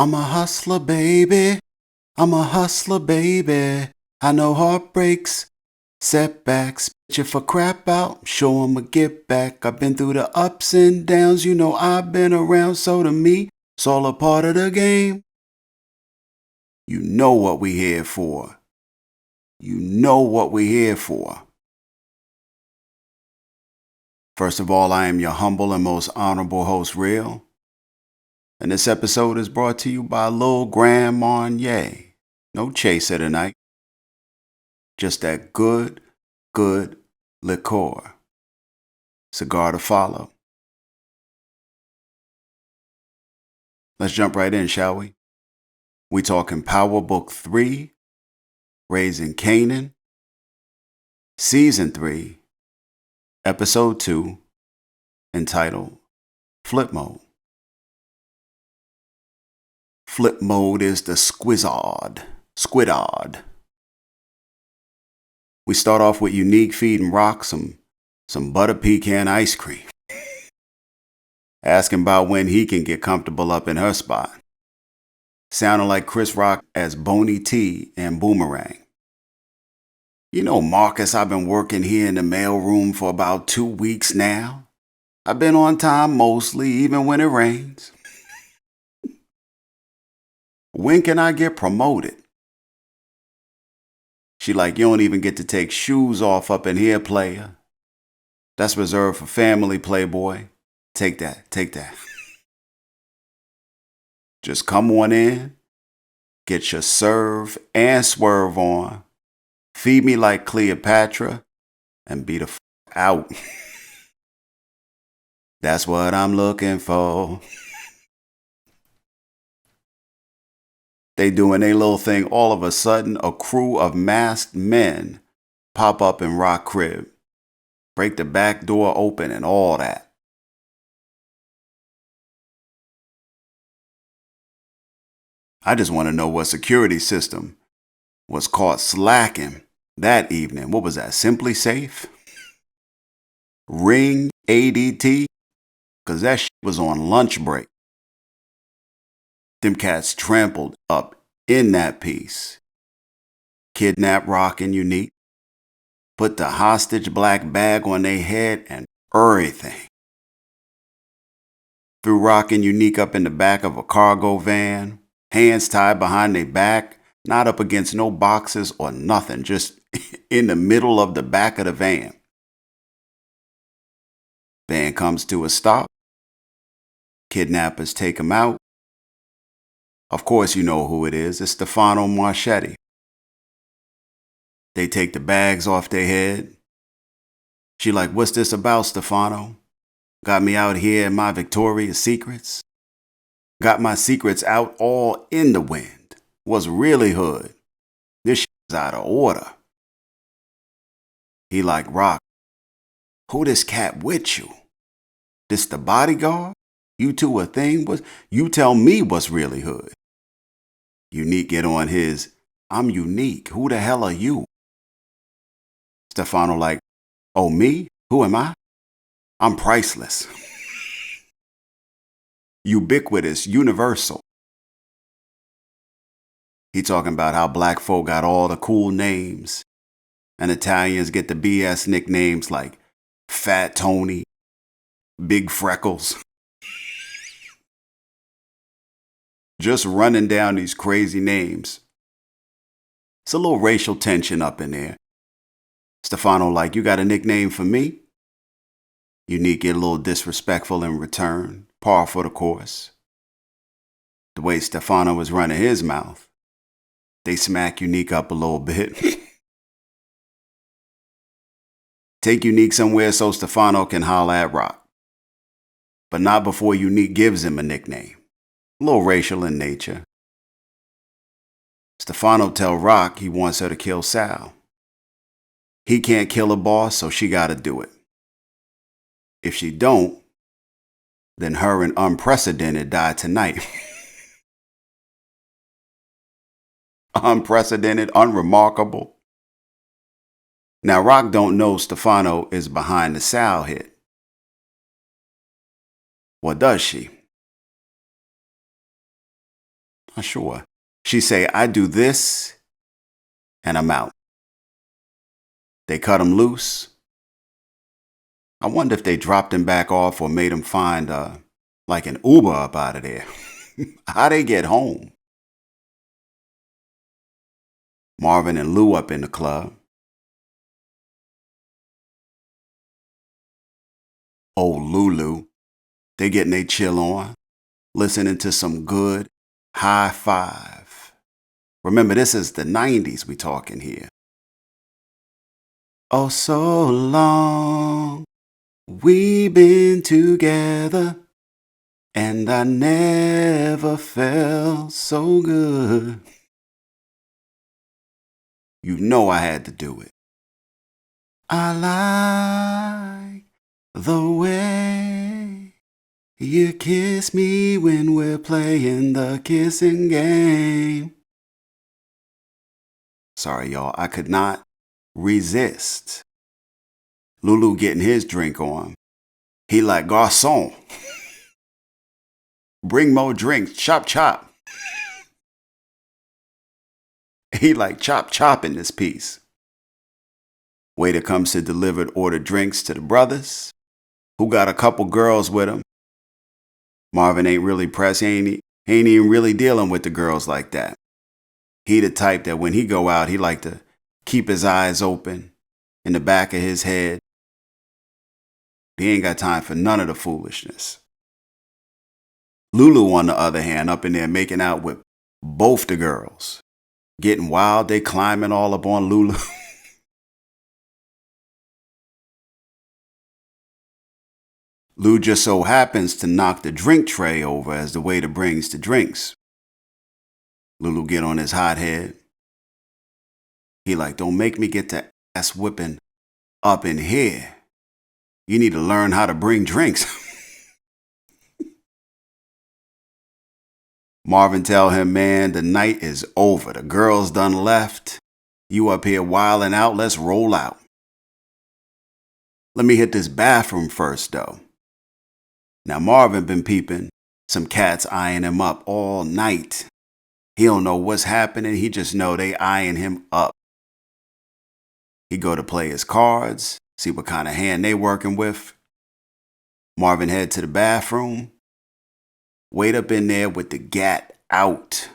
I'm a hustler, baby. I'm a hustler, baby. I know heartbreaks, setbacks. Bitch, if I crap out, show 'em a get back. I've been through the ups and downs, you know I've been around, so to me, it's all a part of the game. You know what we here for. You know what we here for. First of all, I am your humble and most honorable host, Real. And this episode is brought to you by Lil Grand Marnier. No chaser tonight. Just that good liqueur. Cigar to follow. Let's jump right in, shall we? We talking Power Book 3, Raising Kanan, Season 3, Episode 2, entitled Flip Mode. Flip mode is the squidard. We start off with Unique feeding Rock some butter pecan ice cream. Asking about when he can get comfortable up in her spot. Sounding like Chris Rock as Boney T and Boomerang. You know, Marcus, I've been working here in the mailroom for about 2 weeks now. I've been on time mostly, even when it rains. When can I get promoted? She like, you don't even get to take shoes off up in here, player. That's reserved for family, playboy. Take that. Just come on in, get your serve and swerve on, feed me like Cleopatra, and be the f out. That's what I'm looking for. They doing their little thing. All of a sudden, a crew of masked men pop up in Rock crib, break the back door open and all that. I just want to know what security system was caught slacking that evening. What was that? Simply Safe? Ring ADT? Because that shit was on lunch break. Them cats trampled up in that piece. Kidnapped Rock and Unique. Put the hostage black bag on their head and everything. Threw Rock and Unique up in the back of a cargo van. Hands tied behind their back. Not up against no boxes or nothing. Just in the middle of the back of the van. Van comes to a stop. Kidnappers take him out. Of course you know who it is. It's Stefano Marchetti. They take the bags off their head. She like, what's this about, Stefano? Got me out here in my Victoria's Secrets? Got my secrets out all in the wind. Was really hood. This shit is out of order. He like, Rock, who this cat with you? This the bodyguard? You two a thing? You tell me what's really hood. Unique get on his, I'm Unique. Who the hell are you? Stefano like, oh, me? Who am I? I'm priceless. Ubiquitous, universal. He talking about how black folk got all the cool names and Italians get the BS nicknames like Fat Tony, Big Freckles. Just running down these crazy names. It's a little racial tension up in there. Stefano like, you got a nickname for me? Unique get a little disrespectful in return. Par for the course. The way Stefano was running his mouth, they smack Unique up a little bit. Take Unique somewhere so Stefano can holler at Rock. But not before Unique gives him a nickname. A little racial in nature. Stefano tell Rock he wants her to kill Sal. He can't kill a boss, so she gotta do it. If she don't, then her and Unprecedented die tonight. Unprecedented, unremarkable. Now Rock don't know Stefano is behind the Sal hit. Or does she? Sure. She say, I do this, and I'm out. They cut him loose. I wonder if they dropped him back off or made him find, like an Uber up out of there. How they get home? Marvin and Lou up in the club. Old Lulu. They getting they chill on, listening to some good high five. Remember, this is the 90s we talking here. Oh, so long we've been together, and I never felt so good. You know I had to do it. I like the way you kiss me when we're playing the kissing game. Sorry, y'all, I could not resist. Lulu getting his drink on. He like, garçon, bring more drinks, chop chop. He like chop chop in this piece. Waiter comes to deliver ordered drinks to the brothers, who got a couple girls with him. Marvin ain't really pressed, he ain't even really dealing with the girls like that. He the type that when he go out, he like to keep his eyes open in the back of his head. He ain't got time for none of the foolishness. Lulu, on the other hand, up in there making out with both the girls. Getting wild, they climbing all up on Lulu. Lou just so happens to knock the drink tray over as the waiter brings the drinks. Lulu get on his hot head. He like, don't make me get the ass whipping up in here. You need to learn how to bring drinks. Marvin tell him, man, the night is over. The girls done left. You up here wilding out. Let's roll out. Let me hit this bathroom first, though. Now, Marvin been peeping some cats eyeing him up all night. He don't know what's happening. He just know they eyeing him up. He go to play his cards, see what kind of hand they working with. Marvin head to the bathroom. Wait up in there with the gat out.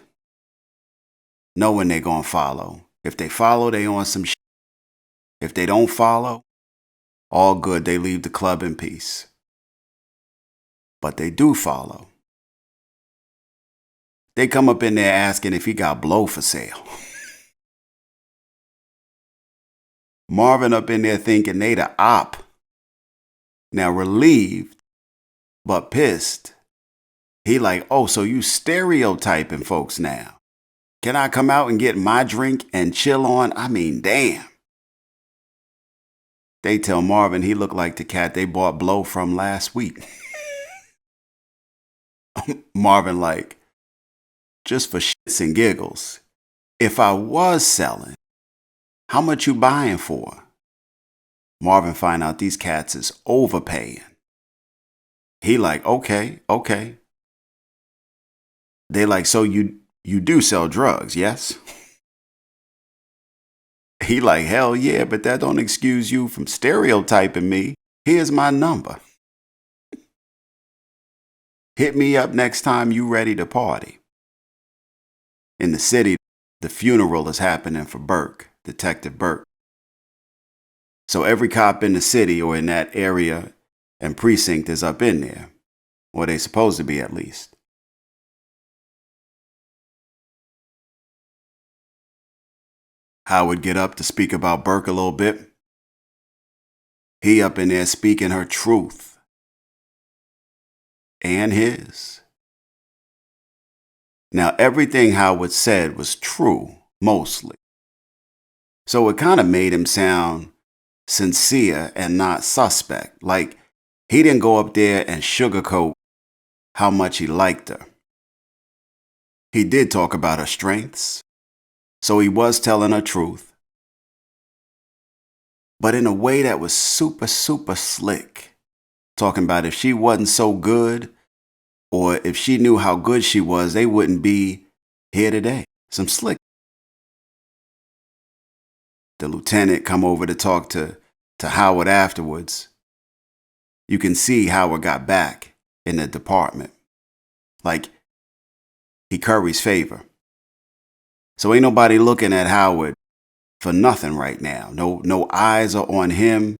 Knowing they gonna follow. If they follow, they on some shit. If they don't follow, all good, they leave the club in peace. But they do follow. They come up in there asking if he got blow for sale. Marvin up in there thinking they the op. Now relieved, but pissed. He like, oh, so you stereotyping folks now. Can I come out and get my drink and chill on? I mean, damn. They tell Marvin he looked like the cat they bought blow from last week. Marvin like, just for shits and giggles, if I was selling, how much you buying for? Marvin find out these cats is overpaying. He like, okay. They like, so you do sell drugs, yes? He like, hell yeah, but that don't excuse you from stereotyping me. Here's my number. Hit me up next time you ready to party. In the city, the funeral is happening for Burke, Detective Burke. So every cop in the city or in that area and precinct is up in there, or they supposed to be at least. Howard get up to speak about Burke a little bit. He up in there speaking her truth. And his. Now, everything Howard said was true, mostly. So it kind of made him sound sincere and not suspect. Like, he didn't go up there and sugarcoat how much he liked her. He did talk about her strengths, so he was telling her truth. But in a way that was super, super slick. Talking about if she wasn't so good, or if she knew how good she was, they wouldn't be Here today. Some slick. The lieutenant come over to talk to Howard afterwards. You can see Howard got back in the department. Like, he curries favor. So ain't nobody looking at Howard for nothing right now. No eyes are on him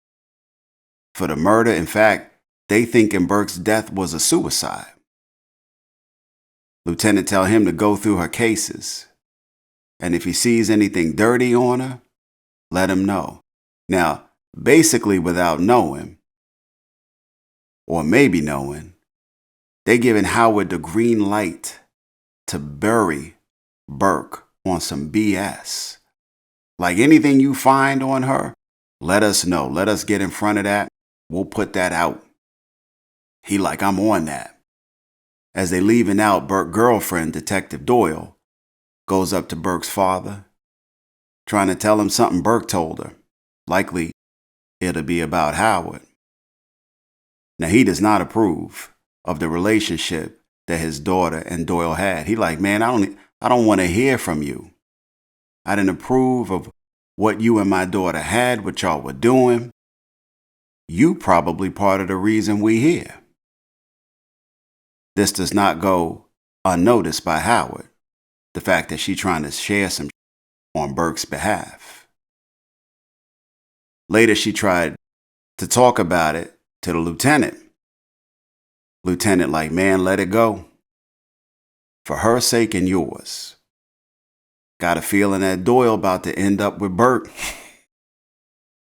for the murder. In fact, they thinking Burke's death was a suicide. Lieutenant tell him to go through her cases. And if he sees anything dirty on her, let him know. Now, basically without knowing, or maybe knowing, they giving Howard the green light to bury Burke on some BS. Like anything you find on her, let us know. Let us get in front of that. We'll put that out. He like, I'm on that. As they leaving out, Burke's girlfriend, Detective Doyle, goes up to Burke's father, trying to tell him something Burke told her. Likely, it'll be about Howard. Now, he does not approve of the relationship that his daughter and Doyle had. He like, man, I don't want to hear from you. I didn't approve of what you and my daughter had, what y'all were doing. You probably part of the reason we here. This does not go unnoticed by Howard, the fact that she trying to share some on Burke's behalf. Later, she tried to talk about it to the lieutenant. Lieutenant like, man, let it go. For her sake and yours. Got a feeling that Doyle about to end up with Burke.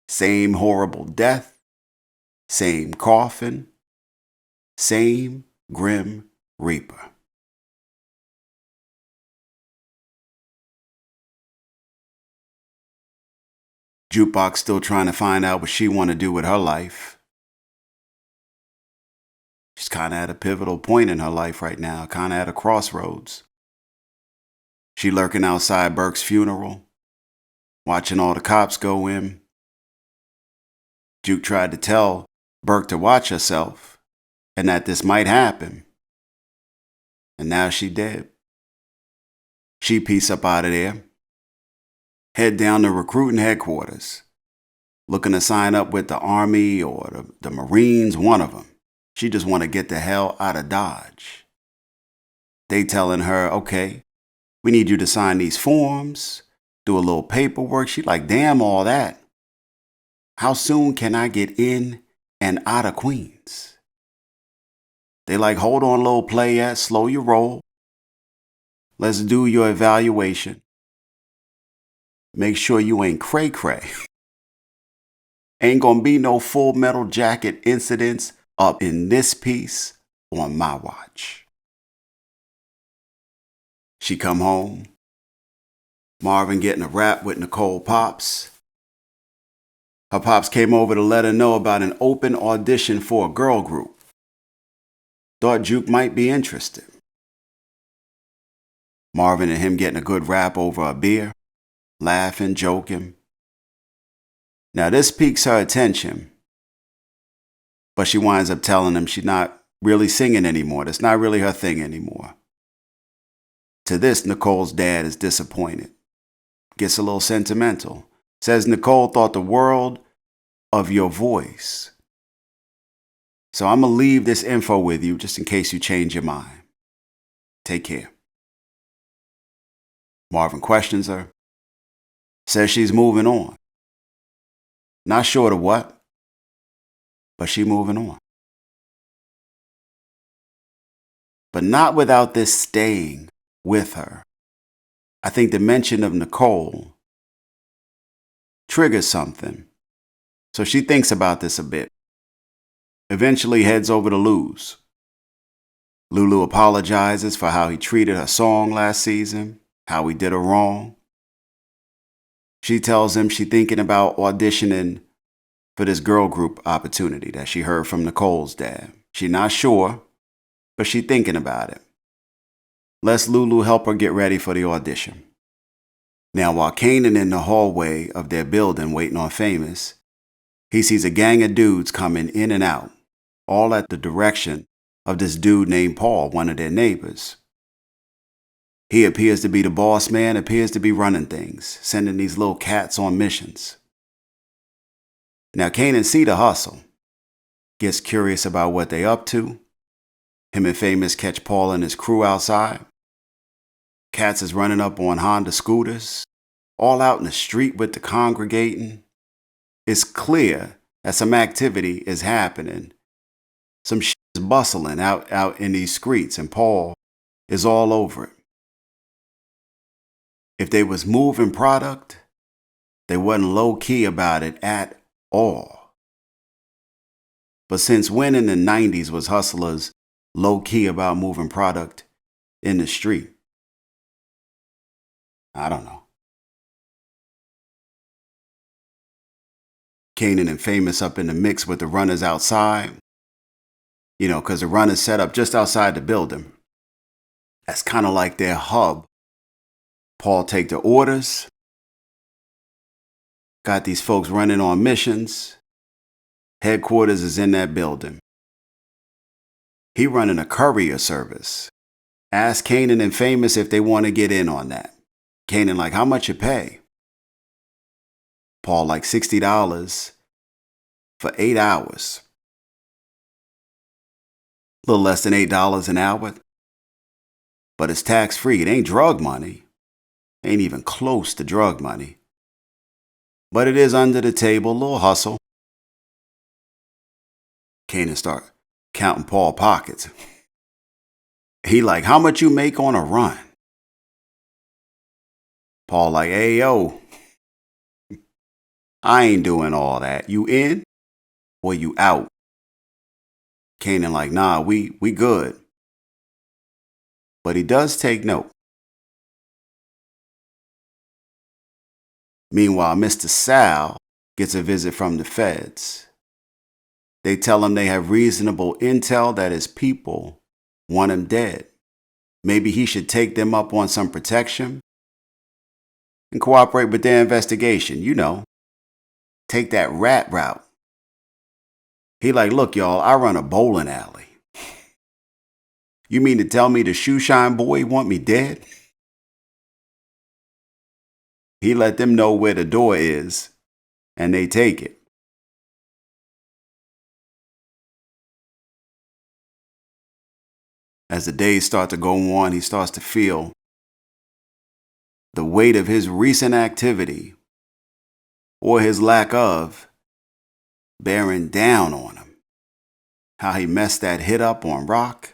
Same horrible death. Same coffin. Same grim reaper. Jukebox still trying to find out what she want to do with her life. She's kind of at a pivotal point in her life right now, kind of at a crossroads. She lurking outside Burke's funeral, watching all the cops go in. Juke tried to tell Burke to watch herself and that this might happen. And now she dead. She piece up out of there, head down to recruiting headquarters, looking to sign up with the Army or the Marines, one of them. She just want to get the hell out of Dodge. They telling her, okay, we need you to sign these forms, do a little paperwork. She like, damn all that. How soon can I get in and out of Queens? They like, hold on, little playette, slow your roll. Let's do your evaluation. Make sure you ain't cray-cray. Ain't gonna be no Full Metal Jacket incidents up in this piece on my watch. She come home. Marvin getting a rap with Nicole Pops. Her pops came over to let her know about an open audition for a girl group. Thought Juke might be interested. Marvin and him getting a good rap over a beer, laughing, joking. Now this piques her attention, but she winds up telling him she's not really singing anymore. That's not really her thing anymore. To this, Nicole's dad is disappointed. Gets a little sentimental. Says Nicole thought the world of your voice. So I'm going to leave this info with you just in case you change your mind. Take care. Marvin questions her. Says she's moving on. Not sure to what, but she moving on. But not without this staying with her. I think the mention of Nicole triggers something. So she thinks about this a bit. Eventually heads over to Lou's. Lulu apologizes for how he treated her song last season, how he did her wrong. She tells him she's thinking about auditioning for this girl group opportunity that she heard from Nicole's dad. She's not sure, but she's thinking about it. Lets Lulu help her get ready for the audition. Now, while Kanan in the hallway of their building waiting on Famous, he sees a gang of dudes coming in and out, all at the direction of this dude named Paul, one of their neighbors. He appears to be the boss man, appears to be running things, sending these little cats on missions. Now Kanan see the hustle, gets curious about what they up to. Him and Famous catch Paul and his crew outside. Cats is running up on Honda scooters, all out in the street with the congregating. It's clear that some activity is happening. Some shit is bustling out in these streets, and Paul is all over it. If they was moving product, they wasn't low-key about it at all. But since when in the 90s was hustlers low-key about moving product in the street? I don't know. Kanan and Famous up in the mix with the runners outside. You know, because the runners set up just outside the building. That's kind of like their hub. Paul take the orders. Got these folks running on missions. Headquarters is in that building. He running a courier service. Ask Kanan and Famous if they want to get in on that. Kanan like, how much you pay? Paul like $60 for 8 hours. A little less than $8 an hour. But it's tax-free. It ain't drug money. Ain't even close to drug money. But it is under the table, a little hustle. Kanan start counting Paul pockets. He like, how much you make on a run? Paul like, hey, yo, I ain't doing all that. You in or you out? Kanan like, nah, we good. But he does take note. Meanwhile, Mr. Sal gets a visit from the feds. They tell him they have reasonable intel that his people want him dead. Maybe he should take them up on some protection and cooperate with their investigation. You know, take that rat route. He like, look, y'all, I run a bowling alley. You mean to tell me the shoe shine boy want me dead? He let them know where the door is, and they take it. As the days start to go on, he starts to feel the weight of his recent activity, or his lack of, bearing down on him. How he messed that hit up on Rock.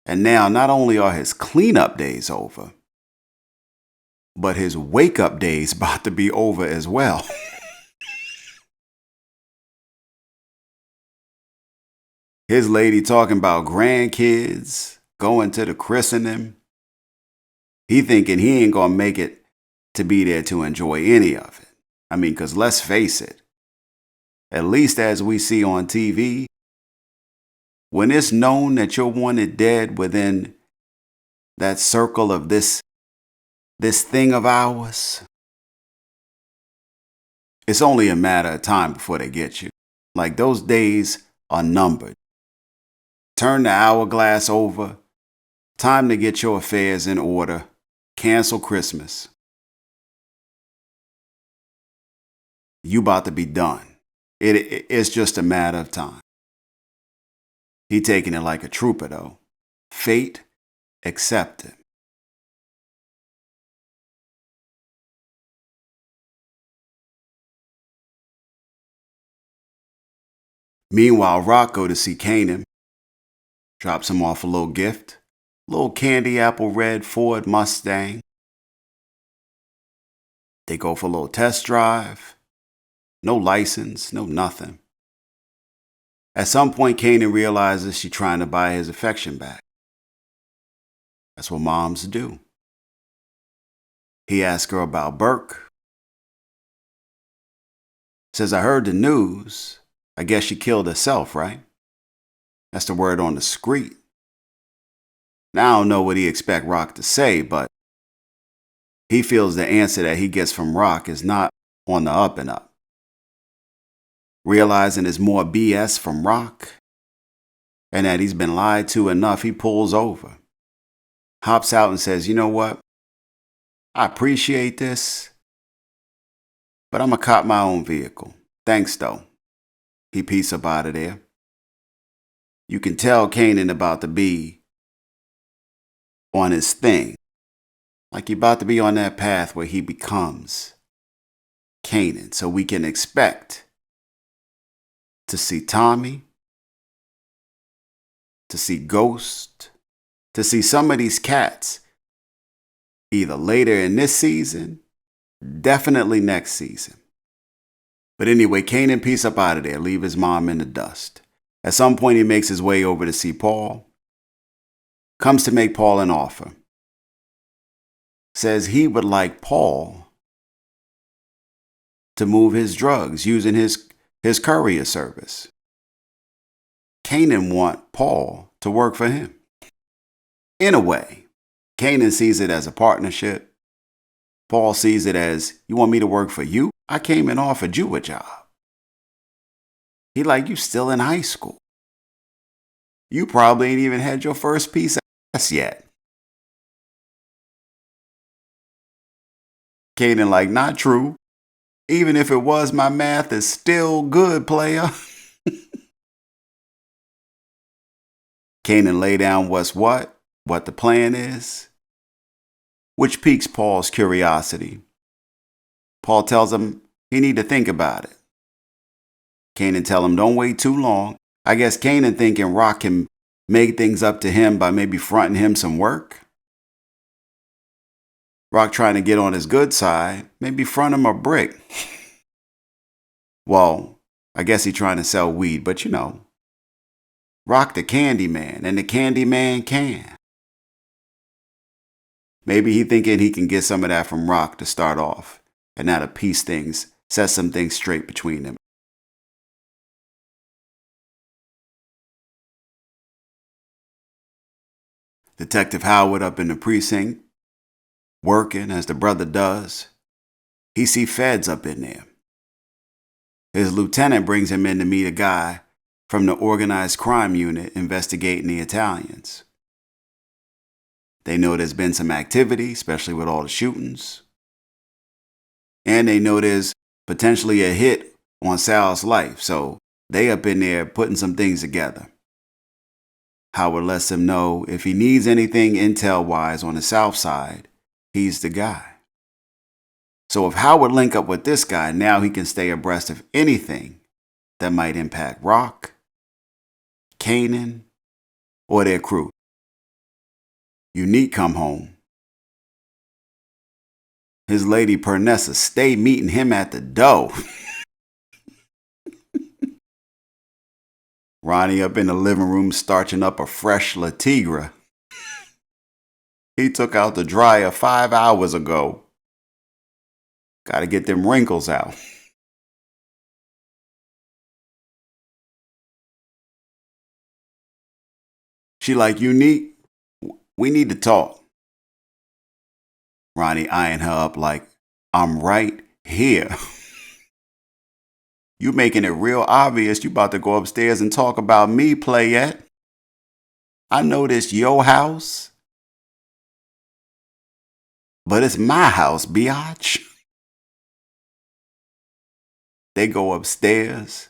And now not only are his cleanup days over, but his wake-up days about to be over as well. His lady talking about grandkids, going to the christening. He thinking he ain't gonna make it to be there to enjoy any of it. I mean, because let's face it, at least as we see on TV, when it's known that you're wanted dead within that circle of this thing of ours, it's only a matter of time before they get you. Like, those days are numbered. Turn the hourglass over. Time to get your affairs in order. Cancel Christmas. You about to be done. It's just a matter of time. He taking it like a trooper, though. Fate accepted. Meanwhile, Rock go to see Kanan. Drops him off a little gift. Little candy apple red Ford Mustang. They go for a little test drive. No license, no nothing. At some point, Kanan realizes she's trying to buy his affection back. That's what moms do. He asks her about Burke. Says, I heard the news. I guess she killed herself, right? That's the word on the street. Now I don't know what he expect Rock to say, but he feels the answer that he gets from Rock is not on the up and up. Realizing there's more BS from Rock and that he's been lied to enough, he pulls over. hops out and says, you know what? I appreciate this, but I'm going to cop my own vehicle. Thanks, though. He peace up out of there. You can tell Kanan about to be on his thing. Like he about to be on that path where he becomes Kanan. So we can expect to see Tommy, to see Ghost, to see some of these cats either later in this season, definitely next season. But anyway, Kanan peace up out of there, leave his mom in the dust. At some point, he makes his way over to see Paul, comes to make Paul an offer. Says he would like Paul to move his drugs using his courier service. Kanan want Paul to work for him. In a way, Kanan sees it as a partnership. Paul sees it as, you want me to work for you? I came and offered you a job. He like, you still in high school. You probably ain't even had your first piece of ass yet. Kanan like, not true. Even if it was, my math is still good, player. Kanan lay down what the plan is, which piques Paul's curiosity. Paul tells him he need to think about it. Kanan tell him don't wait too long. I guess Kanan thinking Rock can make things up to him by maybe fronting him some work. Rock trying to get on his good side, maybe front him a brick. Well, I guess he trying to sell weed, but you know, Rock the candy man, and the candy man can. Maybe he thinking he can get some of that from Rock to start off, and that'll piece things, set some things straight between them. Detective Howard up in the precinct, working as the brother does. He see feds up in there. His lieutenant brings him in to meet a guy from the organized crime unit investigating the Italians. They know there's been some activity, especially with all the shootings. And they know there's potentially a hit on Sal's life, so they up in there putting some things together. Howard lets him know if he needs anything intel-wise on the south side, he's the guy. So if Howard link up with this guy, now he can stay abreast of anything that might impact Rock, Kanan, or their crew. Unique come home. His lady PERNESSA stay meeting him at the door. Ronnie up in the living room starching up a fresh La Tigra. He took out the dryer 5 hours ago. Gotta get them wrinkles out. She like, Unique, we need to talk. Ronnie eyeing her up like, I'm right here. You making it real obvious you about to go upstairs and talk about me, playette. I know this your house, but it's my house, biatch. They go upstairs.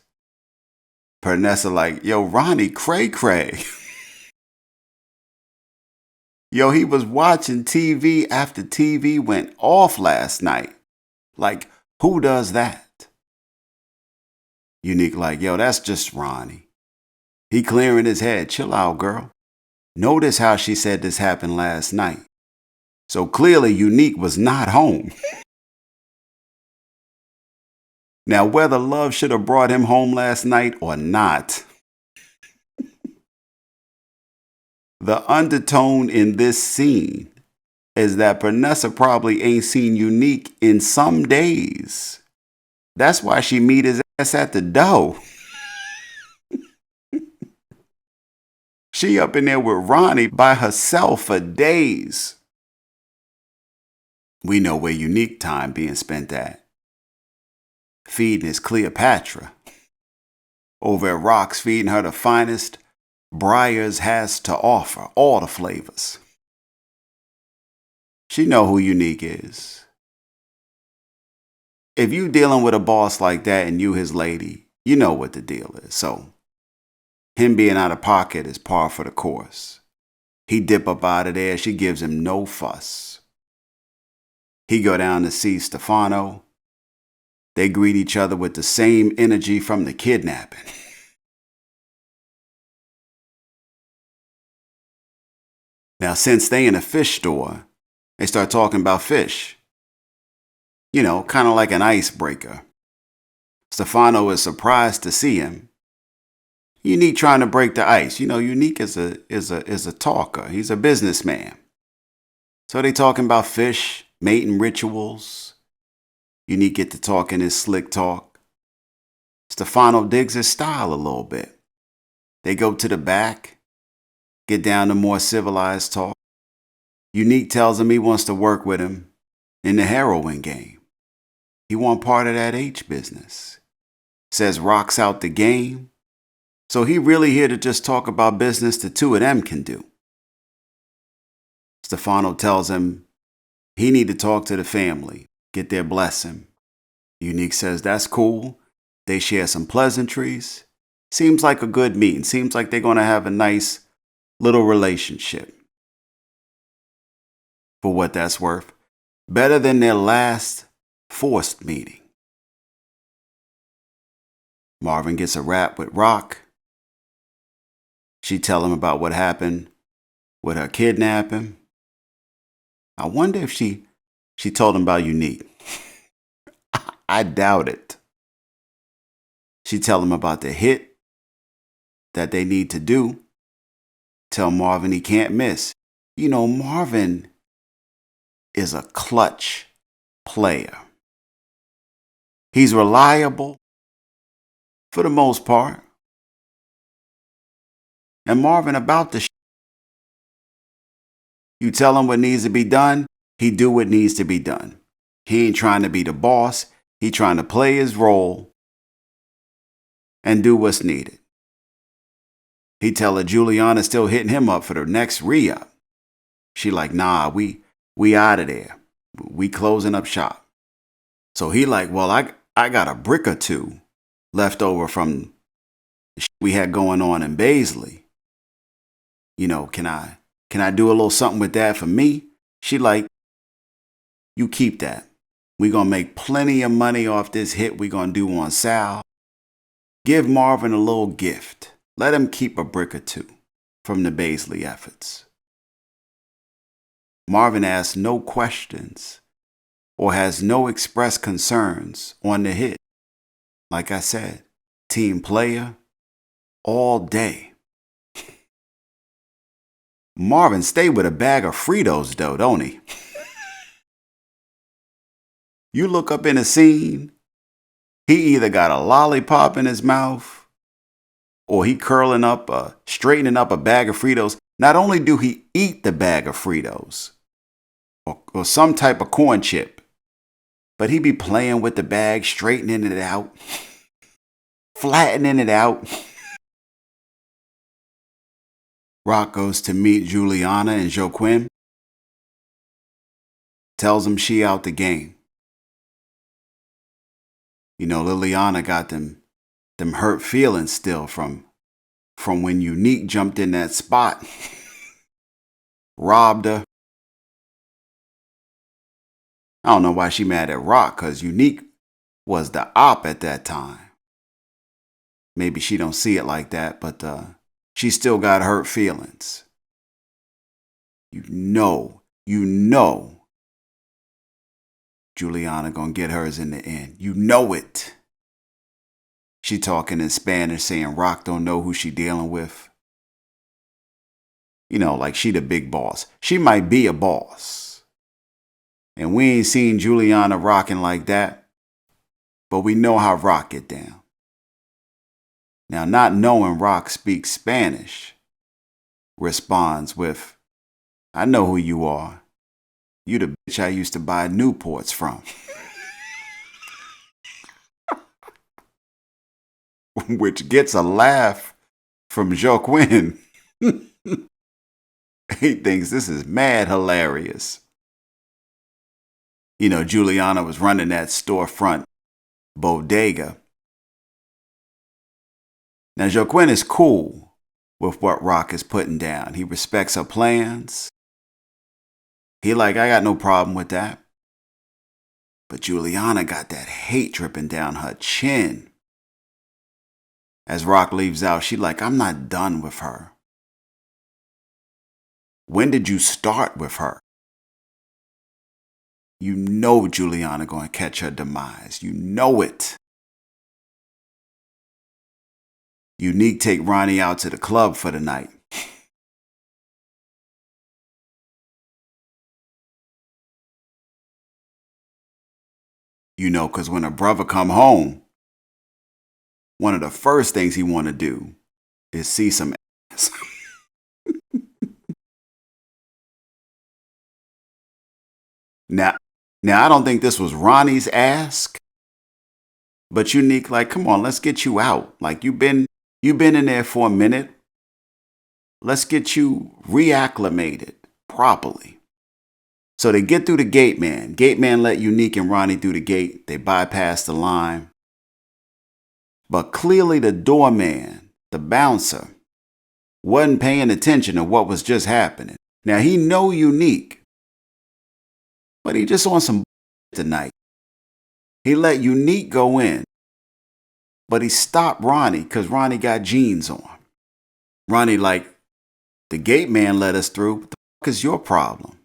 PERNESSA like, yo, Ronnie, cray. Yo, he was watching TV after TV went off last night. Like, who does that? Unique like, yo, that's just Ronnie. He clearing his head. Chill out, girl. Notice how she said this happened last night. So clearly Unique was not home. Now, whether love should have brought him home last night or not, the undertone in this scene is that PERNESSA probably ain't seen Unique in some days. That's why she meet his ass at the door. She up in there with Ronnie by herself for days. We know where Unique time being spent at. Feeding his Cleopatra. Over at Rock's feeding her the finest Briars has to offer, all the flavors. She know who Unique is. If you dealing with a boss like that and you his lady, you know what the deal is. So him being out of pocket is par for the course. He dip up out of there. She gives him no fuss. He go down to see Stefano. They greet each other with the same energy from the kidnapping. Now, since they in a fish store, they start talking about fish. You know, kind of like an icebreaker. Stefano is surprised to see him. Unique trying to break the ice. You know, Unique is a talker. He's a businessman. So they talking about fish, mating rituals. Unique get to talking his slick talk. Stefano digs his style a little bit. They go to the back, get down to more civilized talk. Unique tells him he wants to work with him in the heroin game. He want part of that H business. Says Rock's out the game. So he really here to just talk about business the two of them can do. Stefano tells him he need to talk to the family, get their blessing. Unique says that's cool. They share some pleasantries. Seems like a good meeting. Seems like they're going to have a nice little relationship. For what that's worth, better than their last forced meeting. Marvin gets a rap with Rock. She tell him about what happened with her kidnapping. I wonder if she told him about Unique. I doubt it. She tell him about the hit that they need to do. Tell Marvin he can't miss. You know, Marvin is a clutch player. He's reliable for the most part. And Marvin about the You tell him what needs to be done, he do what needs to be done. He ain't trying to be the boss. He trying to play his role and do what's needed. He tell her Juliana's still hitting him up for the next re-up. She like, nah, we out of there. We closing up shop. So he like, well, I got a brick or two left over from the shit we had going on in Baisley. You know, can I do a little something with that for me? She like, you keep that. We gonna make plenty of money off this hit we gonna do on Sal. Give Marvin a little gift. Let him keep a brick or two from the Baisley efforts. Marvin asks no questions or has no expressed concerns on the hit. Like I said, team player all day. Marvin stay with a bag of Fritos though, don't he? You look up in a scene, he either got a lollipop in his mouth or he straightening up a bag of Fritos. Not only do he eat the bag of Fritos or some type of corn chip, but he be playing with the bag, straightening it out, flattening it out. Rock goes to meet Juliana and Joaquin. Tells him she out the game. You know, Liliana got them hurt feelings still from when Unique jumped in that spot. Robbed her. I don't know why she mad at Rock, because Unique was the op at that time. Maybe she don't see it like that, but she still got hurt feelings. You know, Juliana gonna get hers in the end. You know it. She talking in Spanish, saying Rock don't know who she dealing with. You know, like she the big boss. She might be a boss. And we ain't seen Juliana rocking like that. But we know how Rock get down. Now, not knowing Rock speaks Spanish, responds with, I know who you are. You the bitch I used to buy Newports from. Which gets a laugh from Joaquin. He thinks this is mad hilarious. You know, Juliana was running that storefront bodega. Now, Joaquin is cool with what Rock is putting down. He respects her plans. He like, I got no problem with that. But Juliana got that hate dripping down her chin. As Rock leaves out, she like, I'm not done with her. When did you start with her? You know Juliana gonna catch her demise. You know it. Unique take Ronnie out to the club for the night. You know, because when a brother come home, one of the first things he want to do is see some ass. Now, I don't think this was Ronnie's ask, but Unique like, come on, let's get you out. Like you've been in there for a minute. Let's get you reacclimated properly. So they get through the gate man. Gate man let Unique and Ronnie through the gate. They bypass the line. But clearly the doorman, the bouncer, wasn't paying attention to what was just happening. Now he know Unique, but he just on some tonight. He let Unique go in, but he stopped Ronnie because Ronnie got jeans on. Ronnie like, the gate man let us through. What the fuck is your problem?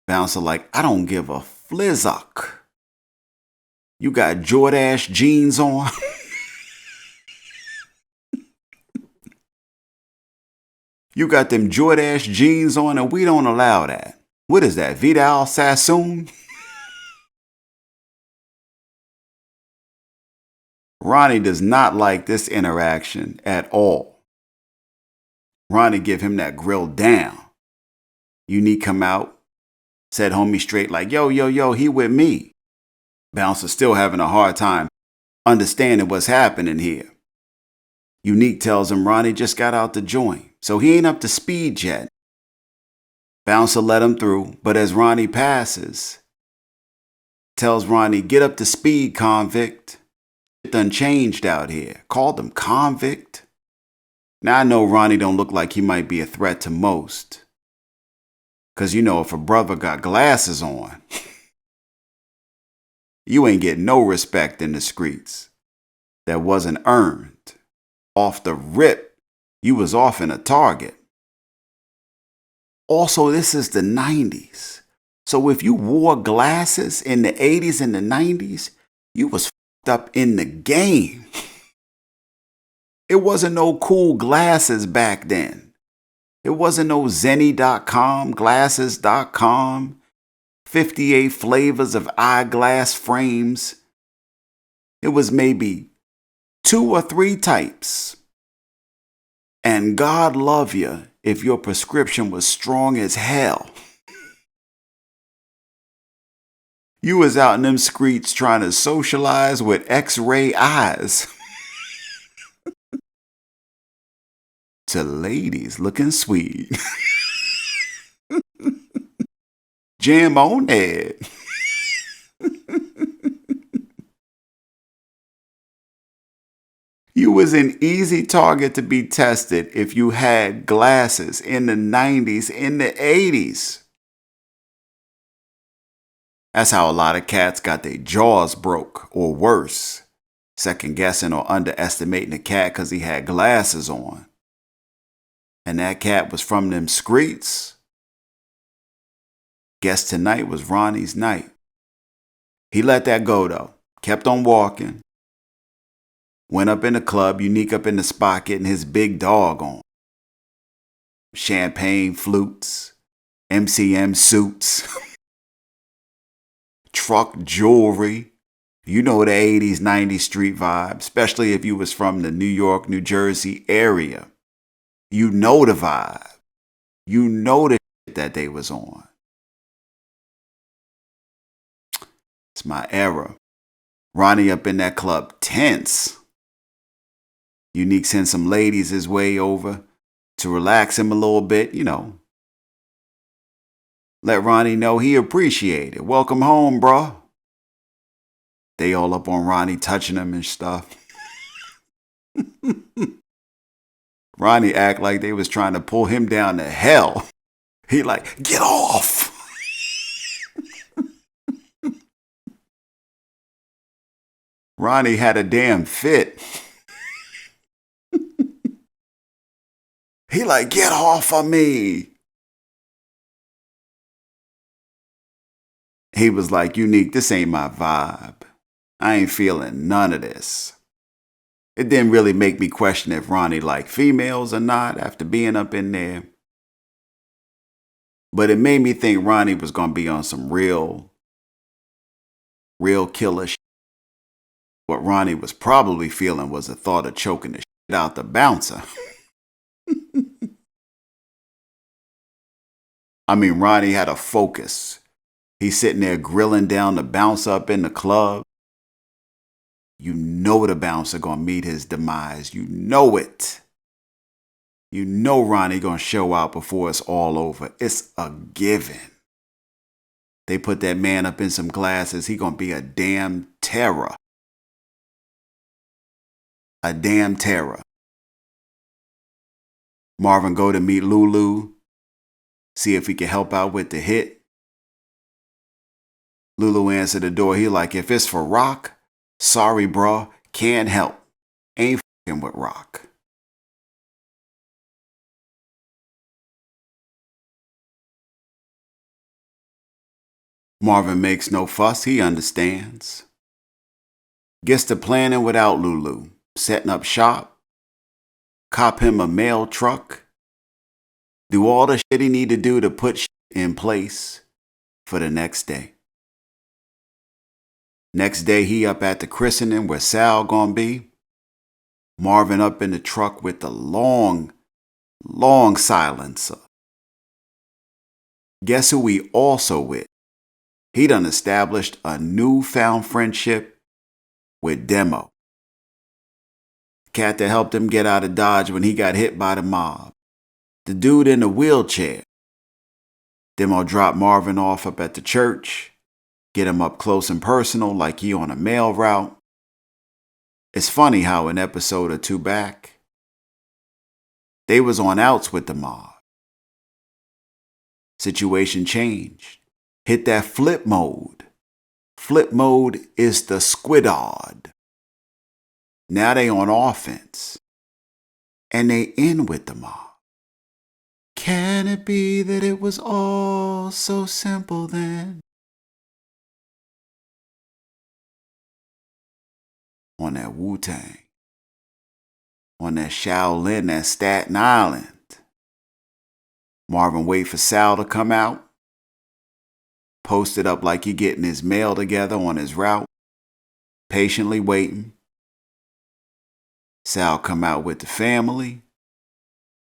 Bouncer like, I don't give a flizzock. You got Jordache jeans on? You got them Jordache jeans on and we don't allow that. What is that, Vidal Sassoon? Ronnie does not like this interaction at all. Ronnie give him that grill down. Unique come out, said homie straight like, yo, he with me. Bouncer still having a hard time understanding what's happening here. Unique tells him Ronnie just got out the joint, so he ain't up to speed yet. Bouncer let him through, but as Ronnie passes, tells Ronnie, get up to speed, convict. It done changed out here. Called him convict. Now I know Ronnie don't look like he might be a threat to most. Cause you know if a brother got glasses on, you ain't getting no respect in the streets. That wasn't earned. Off the rip, you was off in a target. Also, this is the 90s. So if you wore glasses in the 80s and the 90s, you was fucked up in the game. It wasn't no cool glasses back then. It wasn't no Zenny.com, glasses.com, 58 flavors of eyeglass frames. It was maybe 2 or 3 types. And God love you if your prescription was strong as hell. You was out in them streets trying to socialize with X-ray eyes. To ladies looking sweet. Jam on it. You was an easy target to be tested if you had glasses in the 90s, in the 80s. That's how a lot of cats got their jaws broke, or worse, second guessing or underestimating a cat because he had glasses on. And that cat was from them streets. Guess tonight was Ronnie's night. He let that go though, kept on walking. Went up in the club, Unique up in the spot getting his big dog on. Champagne flutes, MCM suits, truck jewelry. You know the 80s, 90s street vibe, especially if you was from the New York, New Jersey area. You know the vibe. You know the shit that they was on. It's my era. Ronnie up in that club, tense. Unique sent some ladies his way over to relax him a little bit, you know. Let Ronnie know he appreciate it. Welcome home, bruh. They all up on Ronnie, touching him and stuff. Ronnie act like they was trying to pull him down to hell. He like, get off. Ronnie had a damn fit. He like, get off of me. He was like, Unique, this ain't my vibe. I ain't feeling none of this. It didn't really make me question if Ronnie liked females or not after being up in there. But it made me think Ronnie was going to be on some real killer shit. What Ronnie was probably feeling was the thought of choking the shit out the bouncer. I mean, Ronnie had a focus. He's sitting there grilling down the bouncer up in the club. You know the bouncer gonna meet his demise. You know it. You know Ronnie gonna show out before it's all over. It's a given. They put that man up in some glasses. He gonna be a damn terror. A damn terror. Marvin go to meet Lulu. See if he can help out with the hit. Lulu answered the door. He like, if it's for Rock, sorry, bro, can't help. Ain't f***ing with Rock. Marvin makes no fuss. He understands. Gets to planning without Lulu. Setting up shop. Cop him a mail truck. Do all the shit he need to do to put shit in place for the next day. Next day, he up at the christening where Sal gonna be. Marvin up in the truck with the long silencer. Guess who he also with? He done established a newfound friendship with Demo. Cat that helped him get out of Dodge when he got hit by the mob. The dude in the wheelchair. Demo dropped Marvin off up at the church. Get him up close and personal like he on a mail route. It's funny how an episode or two back, they was on outs with the mob. Situation changed. Hit that flip mode. Flip mode is the squidard. Now they on offense. And they in with the mob. Can it be that it was all so simple then? On that Wu-Tang. On that Shaolin, that Staten Island. Marvin wait for Sal to come out. Posted up like he getting his mail together on his route. Patiently waiting. Sal come out with the family.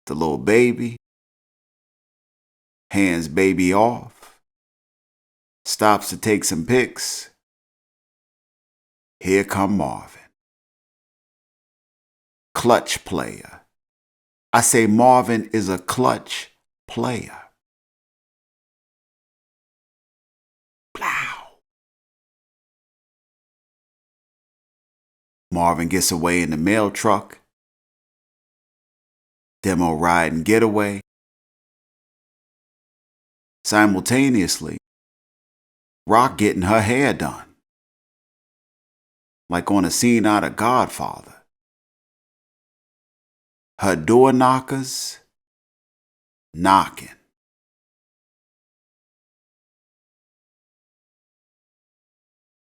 The little baby. Hands baby off. Stops to take some pics. Here come Marvin. Clutch player. I say Marvin is a clutch player. Plow. Marvin gets away in the mail truck. Demo riding getaway. Simultaneously, Rock getting her hair done. Like on a scene out of Godfather. Her door knockers knocking.